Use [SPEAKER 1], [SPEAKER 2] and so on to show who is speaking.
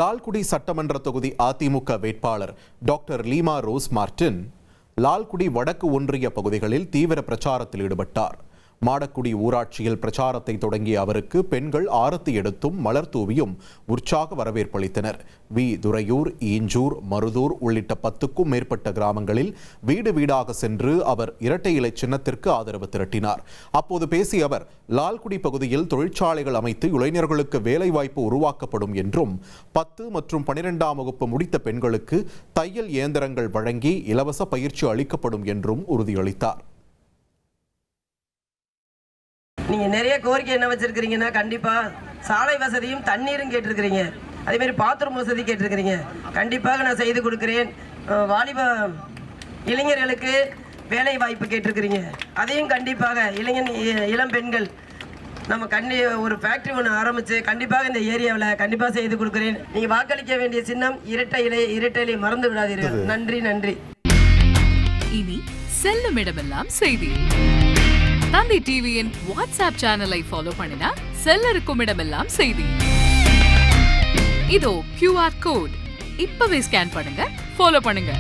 [SPEAKER 1] லால்குடி சட்டமன்ற தொகுதி அதிமுக வேட்பாளர் doctor Lima rose Martin Lalgudi வடக்கு ஒன்றிய பகுதிகளில் தீவிர பிரச்சாரத்தில் ஈடுபட்டார். மாடக்குடி ஊராட்சியில் பிரச்சாரத்தை தொடங்கிய அவருக்கு பெண்கள் ஆரத்தி எடுத்தும் மலர் தூவியும் உற்சாக வரவேற்பளித்தனர். துறையூர், ஈஞ்சூர், மருதூர் உள்ளிட்ட 10க்கும் மேற்பட்ட கிராமங்களில் வீடு வீடாக சென்று அவர் இரட்டை இலை சின்னத்திற்கு ஆதரவு திரட்டினார். அப்போது பேசிய அவர், லால்குடி பகுதியில் தொழிற்சாலைகள் அமைத்து இளைஞர்களுக்கு வேலைவாய்ப்பு உருவாக்கப்படும் என்றும் 10 மற்றும் 12ஆம் வகுப்பு முடித்த பெண்களுக்கு தையல் இயந்திரங்கள் வழங்கி இலவச பயிற்சி அளிக்கப்படும் என்றும் உறுதியளித்தார்.
[SPEAKER 2] நீங்க நிறைய கோரிக்கை என்ன வச்சிருக்கீங்கன்னா, கண்டிப்பா சாலை வசதியும் தண்ணீரும் கேட்டிருக்கிறீங்க, அதே மாதிரி பாத்ரூம் வசதி கேட்டிருக்கிறீங்க. கண்டிப்பாக நான் செய்து கொடுக்கிறேன். வாலிப இளைஞர்களுக்கு வேலை வாய்ப்பு கேட்டிருக்கிறீங்க, அதையும் கண்டிப்பாக இளம் பெண்கள் நம்ம ஒரு ஃபேக்டரி ஒன்று ஆரம்பிச்சு கண்டிப்பாக இந்த ஏரியாவில் கண்டிப்பாக செய்து கொடுக்கிறேன். நீங்க வாக்களிக்க வேண்டிய சின்னம் இரட்டை இலை மறந்து விடாதீர்கள். நன்றி நன்றி.
[SPEAKER 3] இனி செல்லும் இடமெல்லாம் செய்தி. தந்தி டிவியின் வாட்ஸ்அப் சேனலை ஃபாலோ பண்ணினா செல்லருக்கும் இடமெல்லாம் செய்தி. இதோ QR கோட் இப்பவே ஸ்கேன் பண்ணுங்க, ஃபாலோ பண்ணுங்க.